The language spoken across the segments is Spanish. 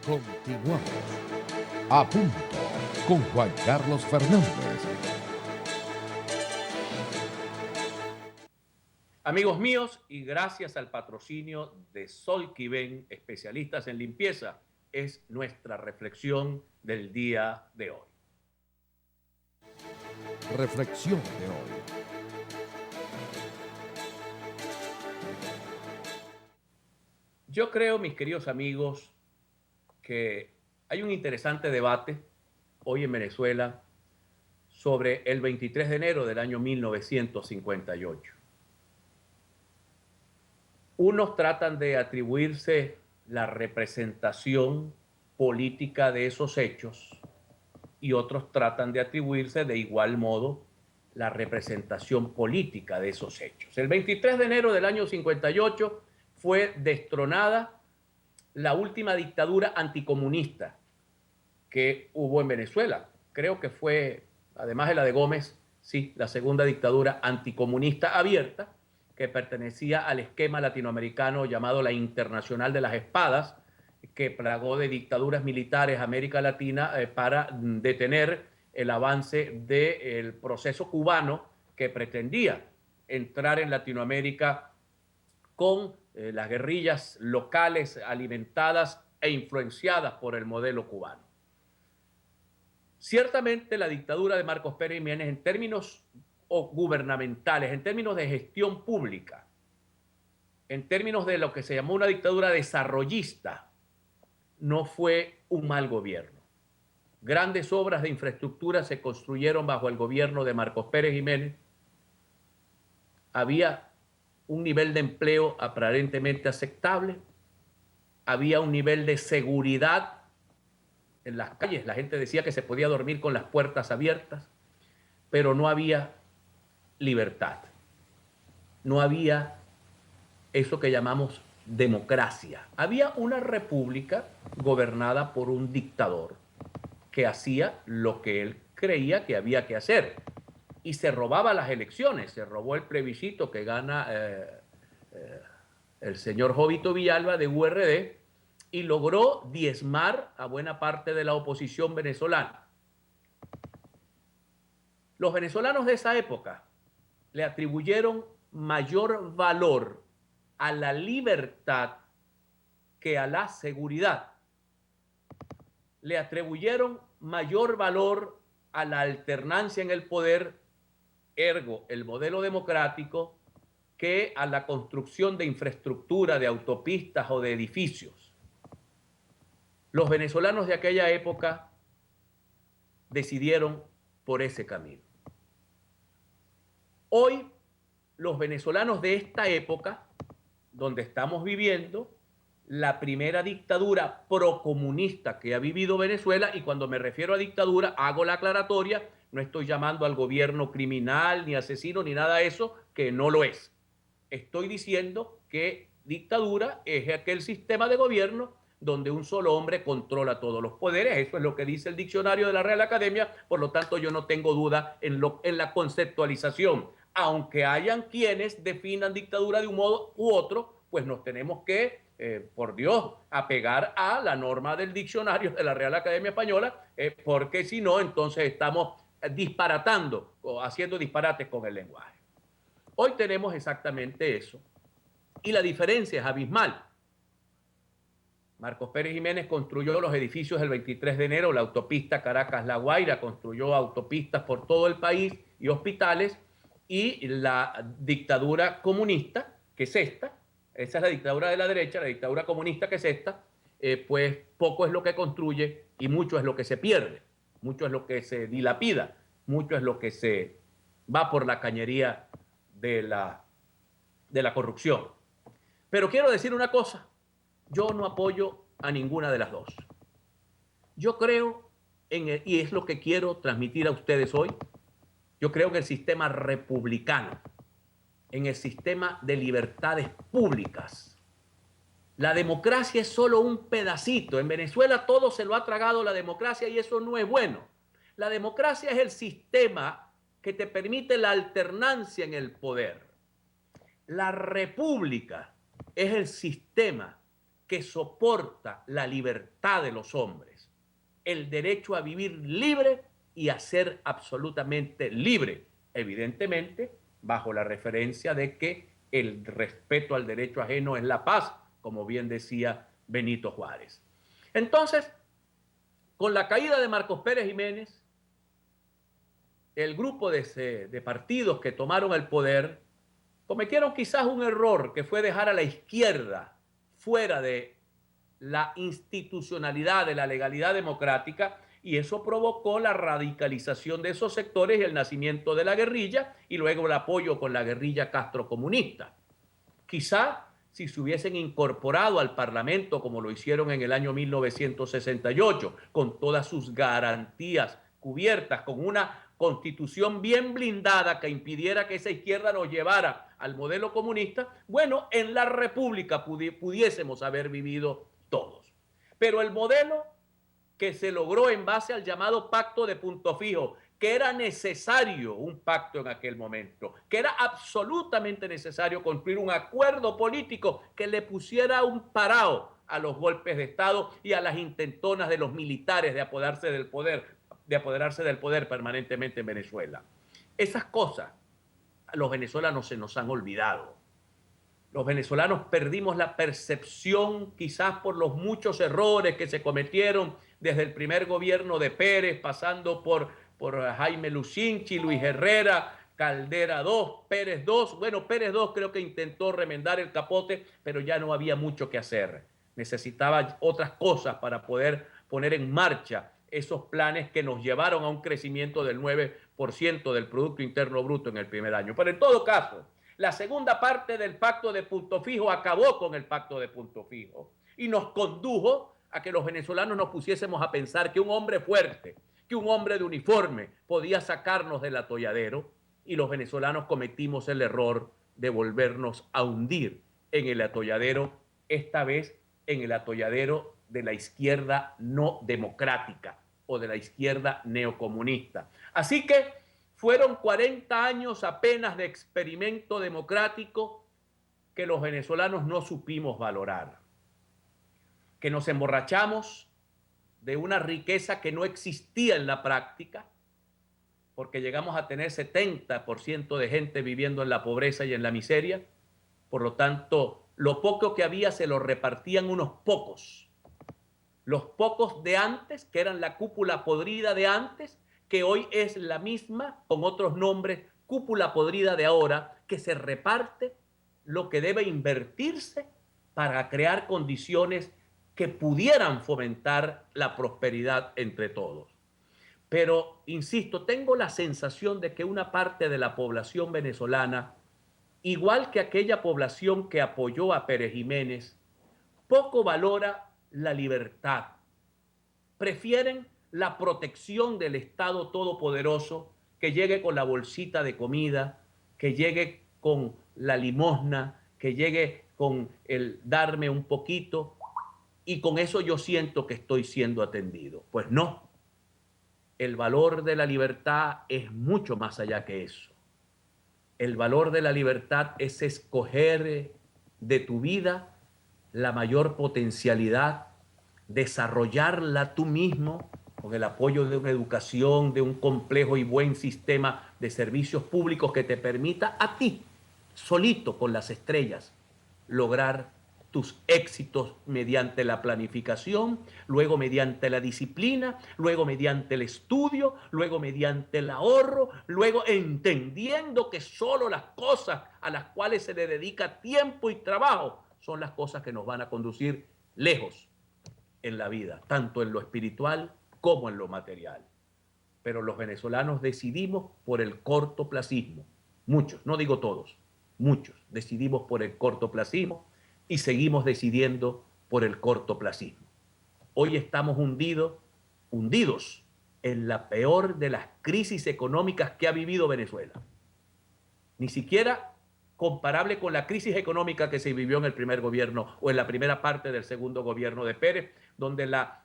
Continuamos. A punto con Juan Carlos Fernández. Amigos míos, y gracias al patrocinio de Solquiven, especialistas en limpieza, es nuestra reflexión del día de hoy. Reflexión de hoy. Yo creo, mis queridos amigos, que hay un interesante debate hoy en Venezuela sobre el 23 de enero del año 1958. Unos tratan de atribuirse la representación política de esos hechos y otros tratan de atribuirse de igual modo la representación política de esos hechos. El 23 de enero del año 58 fue destronada la última dictadura anticomunista que hubo en Venezuela. Creo que fue, además de la de Gómez, sí, la segunda dictadura anticomunista abierta, que pertenecía al esquema latinoamericano llamado la Internacional de las Espadas, que plagó de dictaduras militares a América Latina para detener el avance del proceso cubano que pretendía entrar en Latinoamérica con las guerrillas locales alimentadas e influenciadas por el modelo cubano. Ciertamente la dictadura de Marcos Pérez Jiménez, en términos gubernamentales, en términos de gestión pública, en términos de lo que se llamó una dictadura desarrollista, no fue un mal gobierno. Grandes obras de infraestructura se construyeron bajo el gobierno de Marcos Pérez Jiménez. Había un nivel de empleo aparentemente aceptable. Había un nivel de seguridad en las calles. La gente decía que se podía dormir con las puertas abiertas, pero no había libertad. No había eso que llamamos democracia. Había una república gobernada por un dictador que hacía lo que él creía que había que hacer y se robaba las elecciones. Se robó el plebiscito que gana el señor Jovito Villalba de URD y logró diezmar a buena parte de la oposición venezolana. Los venezolanos de esa época le atribuyeron mayor valor a la libertad que a la seguridad. Le atribuyeron mayor valor a la alternancia en el poder, ergo el modelo democrático, que a la construcción de infraestructura, de autopistas o de edificios. Los venezolanos de aquella época decidieron por ese camino. Hoy, los venezolanos de esta época, donde estamos viviendo la primera dictadura procomunista que ha vivido Venezuela, y cuando me refiero a dictadura, hago la aclaratoria, no estoy llamando al gobierno criminal, ni asesino, ni nada de eso, que no lo es. Estoy diciendo que dictadura es aquel sistema de gobierno donde un solo hombre controla todos los poderes. Eso es lo que dice el diccionario de la Real Academia, por lo tanto yo no tengo duda en la conceptualización. Aunque hayan quienes definan dictadura de un modo u otro, pues nos tenemos que, por Dios, apegar a la norma del diccionario de la Real Academia Española, porque si no, entonces estamos disparatando o haciendo disparates con el lenguaje. Hoy tenemos exactamente eso y la diferencia es abismal. Marcos Pérez Jiménez construyó los edificios del 23 de enero, la autopista Caracas-La Guaira, construyó autopistas por todo el país y hospitales, y la dictadura comunista, que es esa es la dictadura de la derecha, la dictadura comunista que es esta, pues poco es lo que construye y mucho es lo que se pierde, mucho es lo que se dilapida, mucho es lo que se va por la cañería de la corrupción. Pero quiero decir una cosa, yo no apoyo a ninguna de las dos. Yo creo y es lo que quiero transmitir a ustedes hoy, yo creo en el sistema republicano, en el sistema de libertades públicas. La democracia es solo un pedacito. En Venezuela todo se lo ha tragado la democracia y eso no es bueno. La democracia es el sistema que te permite la alternancia en el poder. La república es el sistema que soporta la libertad de los hombres, el derecho a vivir libre y a ser absolutamente libre, evidentemente bajo la referencia de que el respeto al derecho ajeno es la paz, como bien decía Benito Juárez. Entonces, con la caída de Marcos Pérez Jiménez, el grupo de partidos que tomaron el poder cometieron quizás un error, que fue dejar a la izquierda fuera de la institucionalidad, de la legalidad democrática, y eso provocó la radicalización de esos sectores y el nacimiento de la guerrilla y luego el apoyo con la guerrilla castrocomunista. Quizá si se hubiesen incorporado al Parlamento como lo hicieron en el año 1968, con todas sus garantías cubiertas, con una constitución bien blindada que impidiera que esa izquierda nos llevara al modelo comunista, bueno, en la República pudiésemos haber vivido todos. Pero el modelo que se logró en base al llamado pacto de punto fijo, que era necesario un pacto en aquel momento, que era absolutamente necesario construir un acuerdo político que le pusiera un parado a los golpes de Estado y a las intentonas de los militares de apoderarse del poder permanentemente en Venezuela. Esas cosas a los venezolanos se nos han olvidado. Los venezolanos perdimos la percepción, quizás por los muchos errores que se cometieron desde el primer gobierno de Pérez, pasando por Jaime Luchinchi, Luis Herrera, Caldera II, Pérez II. Bueno, Pérez II creo que intentó remendar el capote, pero ya no había mucho que hacer. Necesitaba otras cosas para poder poner en marcha esos planes que nos llevaron a un crecimiento del 9% del Producto Interno Bruto en el primer año. Pero en todo caso, la segunda parte del pacto de punto fijo acabó con el pacto de punto fijo y nos condujo a que los venezolanos nos pusiésemos a pensar que un hombre fuerte, que un hombre de uniforme podía sacarnos del atolladero, y los venezolanos cometimos el error de volvernos a hundir en el atolladero, esta vez en el atolladero de la izquierda no democrática o de la izquierda neocomunista. Así que fueron 40 años apenas de experimento democrático que los venezolanos no supimos valorar, que nos emborrachamos de una riqueza que no existía en la práctica, porque llegamos a tener 70% de gente viviendo en la pobreza y en la miseria. Por lo tanto, lo poco que había se lo repartían unos pocos. Los pocos de antes, que eran la cúpula podrida de antes, que hoy es la misma, con otros nombres, cúpula podrida de ahora, que se reparte lo que debe invertirse para crear condiciones que pudieran fomentar la prosperidad entre todos. Pero, insisto, tengo la sensación de que una parte de la población venezolana, igual que aquella población que apoyó a Pérez Jiménez, poco valora la libertad. Prefieren la protección del Estado todopoderoso, que llegue con la bolsita de comida, que llegue con la limosna, que llegue con el darme un poquito, y con eso yo siento que estoy siendo atendido. Pues no, el valor de la libertad es mucho más allá que eso. El valor de la libertad es escoger de tu vida la mayor potencialidad, desarrollarla tú mismo con el apoyo de una educación, de un complejo y buen sistema de servicios públicos que te permita a ti, solito con las estrellas, lograr tus éxitos mediante la planificación, luego mediante la disciplina, luego mediante el estudio, luego mediante el ahorro, luego entendiendo que solo las cosas a las cuales se le dedica tiempo y trabajo son las cosas que nos van a conducir lejos en la vida, tanto en lo espiritual como en lo material. Pero los venezolanos decidimos por el cortoplacismo. Muchos, no digo todos, muchos decidimos por el cortoplacismo y seguimos decidiendo por el cortoplacismo. Hoy estamos hundidos en la peor de las crisis económicas que ha vivido Venezuela. Ni siquiera comparable con la crisis económica que se vivió en el primer gobierno o en la primera parte del segundo gobierno de Pérez, donde la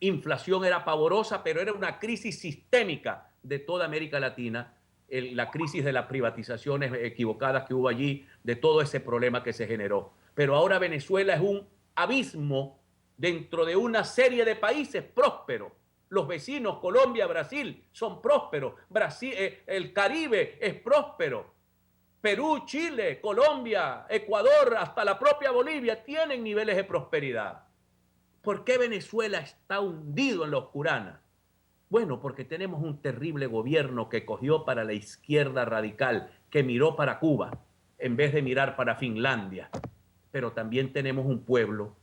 inflación era pavorosa, pero era una crisis sistémica de toda América Latina, la crisis de las privatizaciones equivocadas que hubo allí, de todo ese problema que se generó. Pero ahora Venezuela es un abismo dentro de una serie de países prósperos. Los vecinos, Colombia, Brasil, son prósperos. Brasil, el Caribe es próspero. Perú, Chile, Colombia, Ecuador, hasta la propia Bolivia tienen niveles de prosperidad. ¿Por qué Venezuela está hundido en la oscurana? Bueno, porque tenemos un terrible gobierno que cogió para la izquierda radical, que miró para Cuba en vez de mirar para Finlandia. Pero también tenemos un pueblo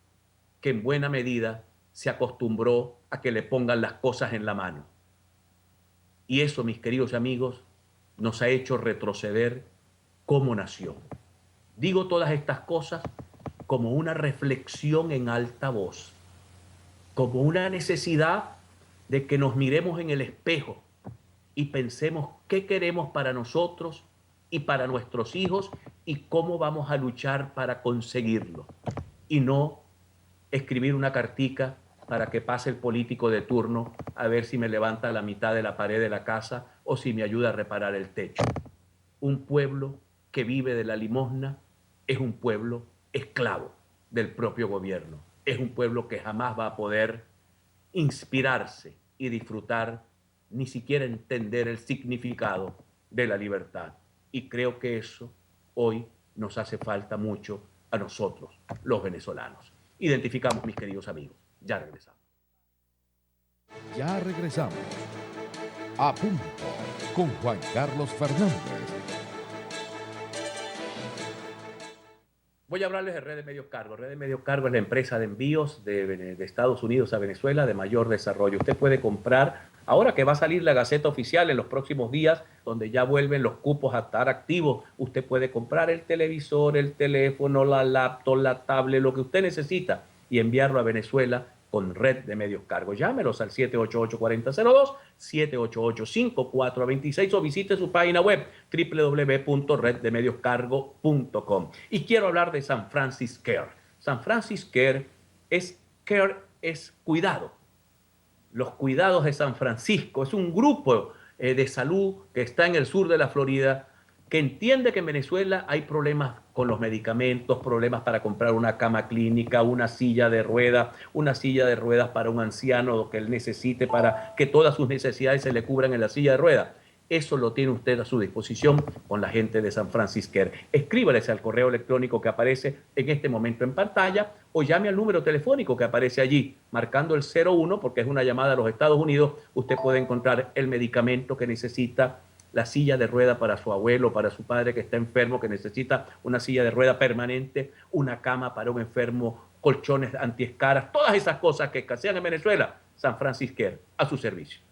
que en buena medida se acostumbró a que le pongan las cosas en la mano. Y eso, mis queridos amigos, nos ha hecho retroceder como nación. Digo todas estas cosas como una reflexión en alta voz, como una necesidad de que nos miremos en el espejo y pensemos qué queremos para nosotros y para nuestros hijos y cómo vamos a luchar para conseguirlo. Y no escribir una cartica para que pase el político de turno a ver si me levanta la mitad de la pared de la casa o si me ayuda a reparar el techo. Un pueblo que vive de la limosna es un pueblo esclavo del propio gobierno. Es un pueblo que jamás va a poder inspirarse y disfrutar, ni siquiera entender el significado de la libertad. Y creo que eso hoy nos hace falta mucho a nosotros, los venezolanos. Identificamos, mis queridos amigos. Ya regresamos. Ya regresamos. A punto con Juan Carlos Fernández. Voy a hablarles de Red de Medios Cargo. Red de Medios Cargo es la empresa de envíos de Estados Unidos a Venezuela de mayor desarrollo. Usted puede comprar, ahora que va a salir la Gaceta Oficial en los próximos días, donde ya vuelven los cupos a estar activos, usted puede comprar el televisor, el teléfono, la laptop, la tablet, lo que usted necesita y enviarlo a Venezuela con Red de Medios Cargo. Llámelos al 788-4002, 788-5426 o visite su página web www.reddemedioscargo.com. Y quiero hablar de San Francis Care. San Francis Care es cuidado. Los cuidados de San Francisco es un grupo de salud que está en el sur de la Florida, que entiende que en Venezuela hay problemas con los medicamentos, problemas para comprar una cama clínica, una silla de ruedas para un anciano que él necesite para que todas sus necesidades se le cubran en la silla de ruedas. Eso lo tiene usted a su disposición con la gente de San Francis Care. Escríbales al correo electrónico que aparece en este momento en pantalla o llame al número telefónico que aparece allí, marcando el 01, porque es una llamada a los Estados Unidos. Usted puede encontrar el medicamento que necesita, la silla de rueda para su abuelo, para su padre que está enfermo, que necesita una silla de rueda permanente, una cama para un enfermo, colchones antiescaras, todas esas cosas que escasean en Venezuela. San Francis Care, a su servicio.